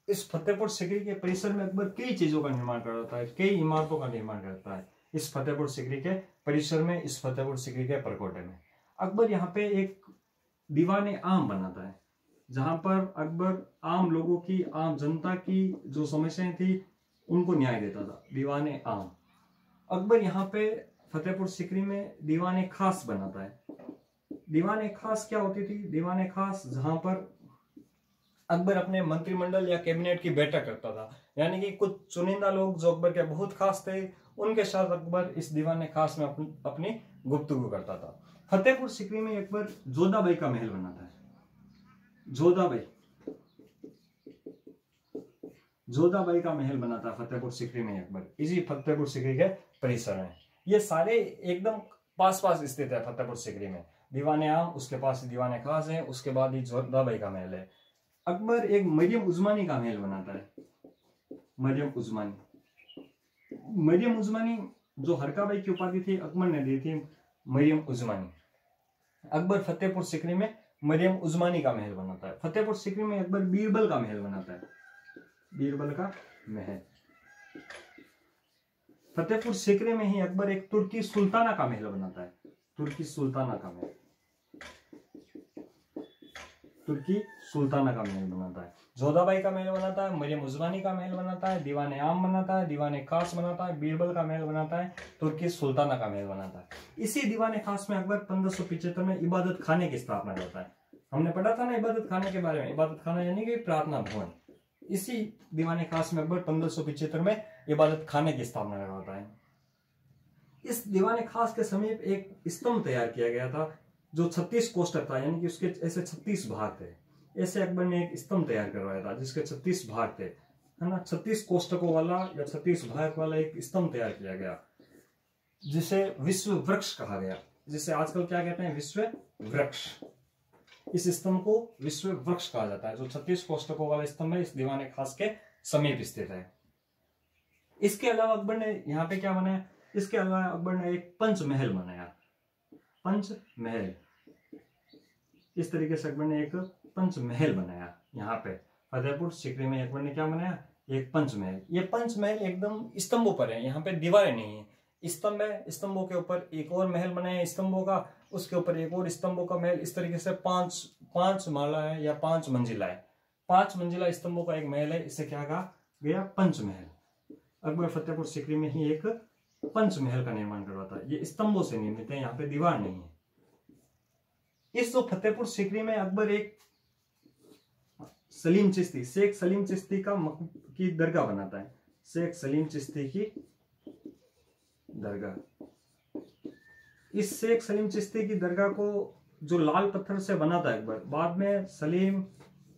इस फतेहपुर सीकरी के परिसर में अकबर कई चीजों का निर्माण करता है, कई इमारतों का निर्माण करता है। इस फतेहपुर सीकरी के परिसर में, इस फतेहपुर सीकरी के परकोटे में अकबर यहाँ पे एक दीवान आम बनाता है, जहां पर अकबर आम लोगों की, आम जनता की जो समस्याएं थी उनको न्याय देता था। दीवान आम। अकबर यहाँ पे फतेहपुर सीकरी में दीवान खास बनाता है। दीवान खास क्या होती थी? दीवान खास जहां पर अकबर अपने मंत्रिमंडल या कैबिनेट की बैठक करता था, यानी कि कुछ चुनिंदा लोग जो अकबर के बहुत खास थे उनके साथ अकबर इस दीवान खास में अपनी गुफ्तगू करता था। फतेहपुर सीकरी में अकबर जोधाबाई का महल बनाता है। जोधाबाई का महल बनाता है फतेहपुर सीकरी में अकबर, इसी फतेहपुर सीकरी के परिसर में। ये सारे एकदम पास पास स्थित है फतेहपुर सीकरी में। दीवाने आम, उसके पास दीवाने खास है, उसके बाद ही जोधाबाई का महल है। अकबर एक मरियम उस्मानी का महल बनाता है। मरियम उस्मानी जो हरकाबाई की उपाधि थी अकबर ने दी थी मरियम उस्मानी। अकबर फतेहपुर सिकरी में मरियम उस्मानी का महल बनाता है। फतेहपुर सिकरी में अकबर बीरबल का महल बनाता है, बीरबल का महल। फतेहपुर सिकरी में ही अकबर एक तुर्की सुल्ताना का महल बनाता है, तुर्की सुल्ताना का महल, तुर्की सुल्ताना का महल बनाता है। जोधाबाई का महल बनाता है, मरियम उस्मानी का महल बनाता है, दीवाने आम बनाता है, दीवाने खास बनाता है, बीरबल का महल बनाता है, तुर्की सुल्ताना का महल बनाता है। इसी दीवाने खास में अकबर 1575 में इबादत खाने की स्थापना करता है। हमने पढ़ा था ना इबादत खाने के बारे में, इबादत खाना यानी कि प्रार्थना भवन। इसी दीवाने खास में अकबर 1575 में इबादत खाने की स्थापना करवाता है। इस दीवाने खास के समीप एक स्तंभ तैयार किया गया था जो 36 कोष्ठक था, यानी कि उसके ऐसे 36 भाग थे। ऐसे अकबर ने एक स्तंभ तैयार करवाया था जिसके 36 भाग थे, है ना, 36 कोष्ठकों वाला या 36 भाग वाला एक स्तंभ तैयार किया गया जिसे विश्व वृक्ष कहा गया, जिसे आजकल क्या कहते हैं, विश्व वृक्ष। इस स्तंभ को विश्व वृक्ष कहा जाता है। जो 36 कोष्ठकों वाला स्तंभ है इस दीवाने खास के समीप स्थित है। इसके अलावा अकबर ने यहाँ पे क्या बनाया, इसके अलावा अकबर ने एक पंचमहल बनाया, पंचमहल। इस तरीके से अकबर ने एक पंचमहल बनाया। यहाँ पे फतेहपुर सिकरी में अकबर ने क्या बनाया, एक पंचमहल। ये पंचमहल एकदम स्तंभों पर है, यहाँ पे दीवारें नहीं है, स्तंभ है। स्तंभों के ऊपर एक और महल बनाया स्तंभों का, उसके ऊपर एक और स्तंभों का महल। इस तरीके से पांच माला है या 5 मंजिला है, 5 मंजिला स्तंभों का एक महल है। इसे क्या कहा गया, पंचमहल। अकबर फतेहपुर सिकरी में ही एक पंचमहल का निर्माण करवाता है। ये स्तंभों से निर्मित है, यहाँ पे दीवार नहीं है। इस जो फतेहपुर सिकरी में अकबर एक सलीम चिश्ती, शेख सलीम चिश्ती की दरगाह बनाता है, शेख सलीम चिश्ती की दरगाह। इस शेख सलीम चिश्ती की दरगाह को जो लाल पत्थर से बनाता है अकबर, बाद में सलीम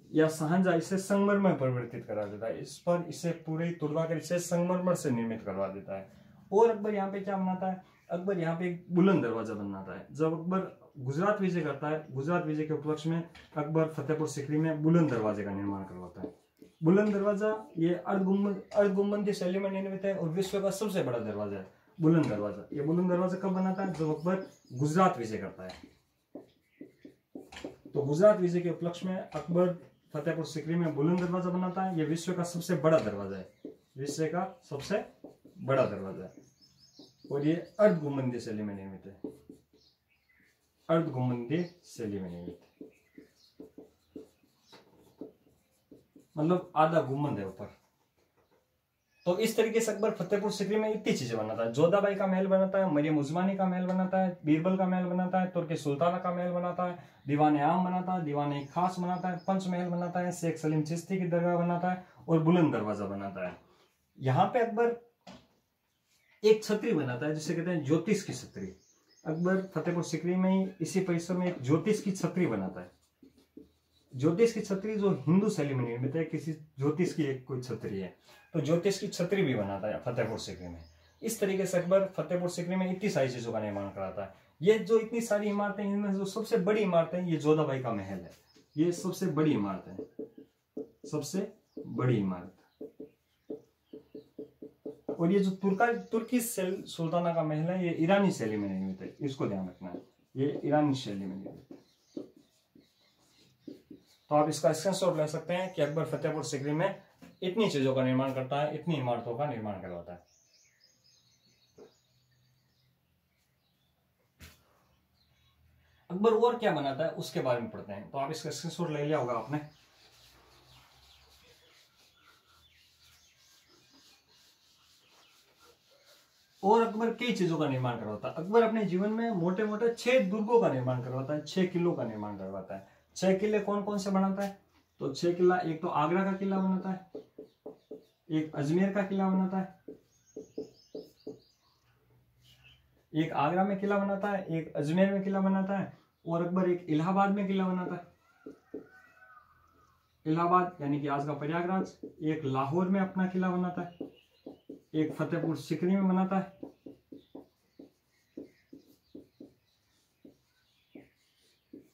या शाहजहां इसे संगमरमर में परिवर्तित करा देता है। इस पर इसे पूरे तुड़वा कर इसे संगमरमर से निर्मित करवा देता है। और अकबर यहाँ पे क्या बनाता है, अकबर यहाँ पे एक बुलंद दरवाजा बनाता है। जब अकबर गुजरात विजय करता है, गुजरात विजय के उपलक्ष्य में अकबर फतेहपुर सिकरी में बुलंद दरवाजे का निर्माण करवाता है। बुलंद दरवाजा ये अर्धगुंबदी शैली में निर्मित है और विश्व का सबसे बड़ा दरवाजा है बुलंद दरवाजा। ये बुलंद दरवाजा कब बनाता है, जब अकबर गुजरात विजय करता है। तो गुजरात विजय के उपलक्ष्य में अकबर फतेहपुर सिकरी में बुलंद दरवाजा बनाता है। ये विश्व का सबसे बड़ा दरवाजा है, विश्व का सबसे बड़ा दरवाजा है। और ये अर्धगुंबदी शैली में निर्मित है, अर्धगुंबदी शैली में निर्मित है, मतलब आधा गुंबद है ऊपर। तो इस तरीके से अकबर फतेहपुर सिकरी में इतनी चीजें बनाता है। जोधाबाई का महल बनाता है, मरियम उस्मानी का महल बनाता है, बीरबल का महल बनाता है, तुर्की सुल्ताना का महल बनाता है, दीवाने आम बनाता है, दीवाने खास बनाता है, पंचमहल बनाता है, शेख सलीम चिश्ती की दरगाह बनाता है और बुलंद दरवाजा बनाता है। यहाँ पे अकबर एक छतरी बनाता है जिसे कहते हैं ज्योतिष की छतरी। अकबर फतेहपुर सिकरी में ही इसी परिसर में एक ज्योतिष की छतरी बनाता है। ज्योतिष की छतरी जो हिंदू शैली में निर्मित है, किसी ज्योतिष की एक कोई छतरी है, तो ज्योतिष की छतरी भी बनाता है फतेहपुर सिकरी में। इस तरीके से अकबर फतेहपुर सिकरी में इतनी सारी चीजों का निर्माण कराता है। ये जो इतनी सारी इमारतें, इनमें जो सबसे बड़ी इमारत है ये जोधाबाई का महल है। ये सबसे बड़ी इमारत है, सबसे बड़ी इमारत। और ये जो तुर्की सुल्ताना का महल है ये ईरानी शैली में निर्मित है, इसको ध्यान रखना है, ये ईरानी शैली में निर्मित है। तो आप इसका स्क्रीनशॉट ले सकते हैं कि अकबर फतेहपुर सिकरी में इतनी चीजों का निर्माण करता है, इतनी इमारतों का निर्माण करवाता है। अकबर और क्या बनाता है उसके बारे में पढ़ते हैं। तो आप इसका स्क्रीनशॉट ले लिया होगा आपने। और अकबर कई चीजों का निर्माण करवाता है। अकबर अपने जीवन में मोटे मोटे 6 दुर्गों का निर्माण करवाता है, 6 किलों का निर्माण करवाता है। 6 किले कौन कौन से बनाता है, तो 6 किला, एक तो आगरा का किला बनाता है, एक अजमेर का किला बनाता है, एक आगरा में किला बनाता है, एक अजमेर में किला बनाता है, और अकबर एक इलाहाबाद में किला बनाता है, इलाहाबाद यानी कि आज का प्रयागराज। एक लाहौर में अपना किला बनाता है, एक फतेहपुर सिकरी में बनाता है,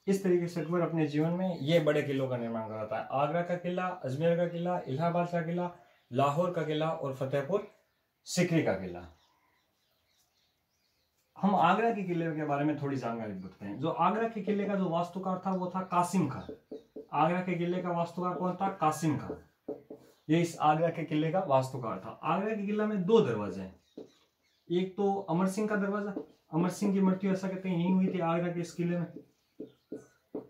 इस तरीके से अकबर अपने जीवन में ये बड़े किलों का निर्माण कराता है। आगरा का किला, अजमेर का किला, इलाहाबाद का किला, लाहौर का किला और फतेहपुर सिकरी का किला। हम आगरा के किले के बारे में थोड़ी जानकारी देखते हैं। जो आगरा के किले का जो वास्तुकार था वो था कासिम खान। आगरा के किले का वास्तुकार कौन था? कासिम खान। ये इस आगरा के किले का वास्तुकार था। आगरा के किला में 2 दरवाजे हैं। एक तो अमर सिंह का दरवाजा, अमर सिंह की मृत्यु ऐसा कहते हैं यहीं हुई थी आगरा के इस किले में।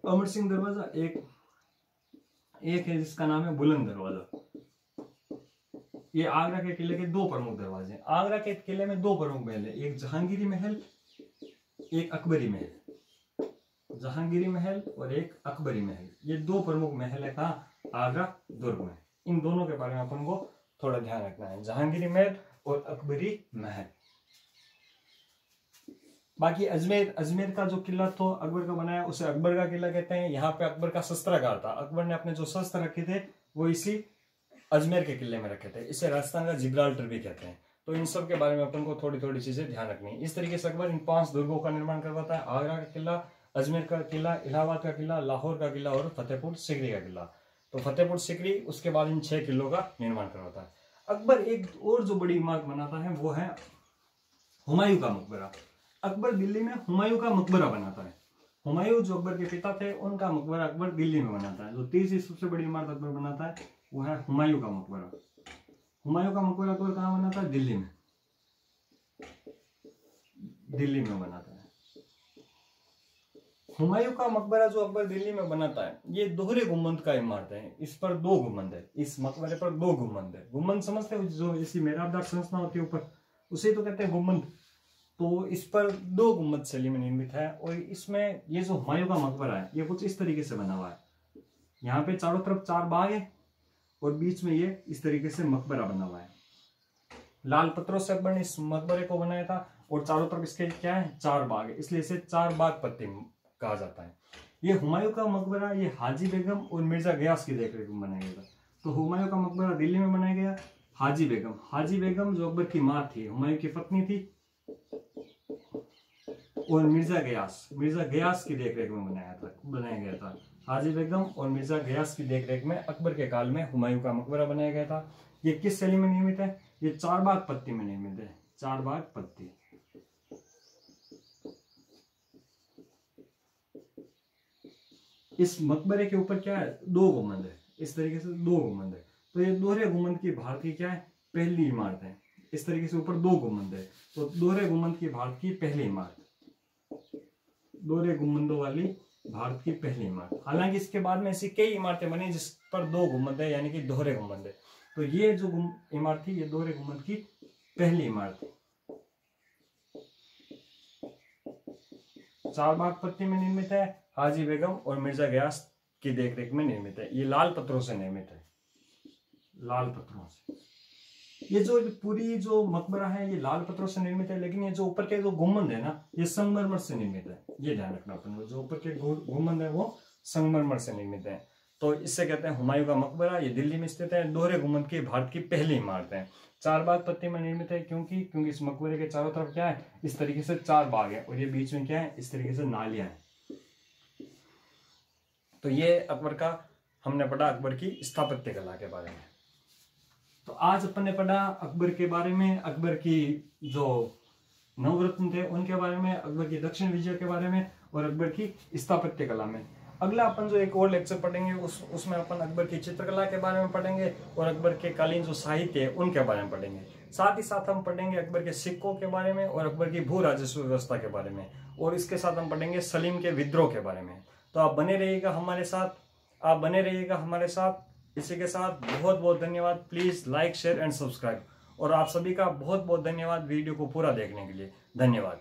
अमर सिंह दरवाजा एक है जिसका नाम है बुलंद दरवाजा। ये आगरा के किले के 2 प्रमुख दरवाजे हैं। आगरा के किले में 2 प्रमुख महल है, एक जहांगीरी महल, एक अकबरी महल। जहांगीरी महल और एक अकबरी महल, ये 2 प्रमुख महल है कहाँ? आगरा दुर्ग में। इन दोनों के बारे में अपन को थोड़ा ध्यान रखना है, जहांगीरी महल और अकबरी महल। बाकी अजमेर का जो किला तो अकबर का बनाया उसे अकबर का किला कहते हैं। यहाँ पे अकबर का शस्त्रागार था। अकबर ने अपने जो शस्त्र रखे थे वो इसी अजमेर के किले में रखे थे। इसे राजस्थान का जिब्राल्टर भी कहते हैं। तो इन सब के बारे में अपन को थोड़ी थोड़ी चीजें ध्यान रखनी है। इस तरीके से अकबर इन 5 दुर्गों का निर्माण करवाता है, आगरा का किला, अजमेर का किला, इलाहाबाद का किला, लाहौर का किला और फतेहपुर सिकरी का किला। तो फतेहपुर सिकरी उसके बाद इन 6 किलों का निर्माण करवाता है। अकबर एक और जो बड़ी इमारत बनाता है वो है हुमायूं का मकबरा। अकबर दिल्ली में हुमायूं का मकबरा बनाता है। हुमायूं जो अकबर के पिता थे उनका मकबरा अकबर दिल्ली में बनाता है। जो तीसरी सबसे बड़ी इमारत अकबर बनाता है वो है हुमायूं का मकबरा। हुमायूं का मकबरा अकबर कहाँ बनाता है? दिल्ली में। दिल्ली में बनाता है। हुमायूं का मकबरा जो अकबर दिल्ली में बनाता है ये दोहरे गुंबद का इमारत है। इस पर 2 गुंबद है। इस मकबरे पर 2 गुंबद है। गुंबद समझते हो जो ऐसी मेहराबदार संरचना होती है ऊपर, उसे तो कहते हैं गुंबद। तो इस पर 2 गुंबद शैली में निर्मित है। और इसमें ये जो हुमायूं का मकबरा है ये कुछ इस तरीके से बना हुआ है। यहाँ पे चारों तरफ 4 बाग है और बीच में ये इस तरीके से मकबरा बना हुआ है। लाल पत्थरों से अकबर ने इस मकबरे को बनाया था और चारों तरफ इसके क्या है? 4 बाग है, इसलिए इसे 4 बाग पत्ती कहा जाता है। ये हुमायूं का मकबरा ये हाजी बेगम और मिर्जा गयास की देखरेख में बनाया गया था। तो हुमायूं का मकबरा दिल्ली में बनाया गया। हाजी बेगम जो अकबर की माँ थी, हुमायूं की पत्नी थी, और मिर्जा गयास की देखरेख में बनाया गया था। हाजी बेगम और मिर्जा गयास की देखरेख में अकबर के काल में हुमायूं का मकबरा बनाया गया था। ये किस शैली में निर्मित है? ये 4 बाग पत्ती में निर्मित है। 4 बाग पत्ती। इस मकबरे के ऊपर क्या है? 2 गुंबद है। इस तरीके से 2 गुंबद है। तो ये दोहरे गुंबद की भारत की क्या है? पहली इमारत है। इस तरीके से ऊपर 2 गुंबद है। तो दोहरे गुंबद की भारत की पहली इमारत, दोहरे गुंबदों वाली भारत की पहली इमारत। हालांकि इसके बाद में ऐसी कई इमारतें बनी जिस पर 2 गुंबद है, यानी कि दोहरे गुंबद है। तो ये जो इमारत थी ये दोहरे गुंबद की पहली इमारत है। 4 बाग पत्ती में निर्मित है। हाजी बेगम और मिर्जा गयास की देखरेख में निर्मित है। ये लाल पत्थरों से निर्मित है। लाल पत्थरों से ये जो पूरी जो मकबरा है ये लाल पत्थरों से निर्मित है। लेकिन ये जो ऊपर के जो गुंबद है ना ये संगमरमर से निर्मित है। ये ध्यान रखना अपन को, जो ऊपर के गुंबद है वो संगमरमर से निर्मित है। तो इससे कहते हैं हुमायूं का मकबरा। ये दिल्ली में स्थित है। दोहरे गुंबद की भारत की पहली इमारत है। 4 बाग पत्ती में निर्मित है। क्योंकि इस मकबरे के चारों तरफ क्या है? इस तरीके से 4 बाग है और ये बीच में क्या है? इस तरीके से नालियां हैं। तो ये अकबर का हमने पढ़ा अकबर की स्थापत्य कला के बारे में। तो आज अपन ने पढ़ा अकबर के बारे में, अकबर की जो नवरत्न थे उनके बारे में, अकबर की दक्षिण विजय के बारे में और अकबर की स्थापत्य कला में। अगला अपन जो एक और लेक्चर पढ़ेंगे उसमें अपन अकबर की चित्रकला के बारे में पढ़ेंगे और अकबर के कालीन जो साहित्य है उनके बारे में पढ़ेंगे। साथ ही साथ हम पढ़ेंगे अकबर के सिक्कों के बारे में और अकबर की भू राजस्व व्यवस्था के बारे में। और इसके साथ हम पढ़ेंगे सलीम के विद्रोह के बारे में। तो आप बने रहिएगा हमारे साथ। इसी के साथ बहुत बहुत धन्यवाद। Please like, share and subscribe. और आप सभी का बहुत बहुत धन्यवाद वीडियो को पूरा देखने के लिए। धन्यवाद।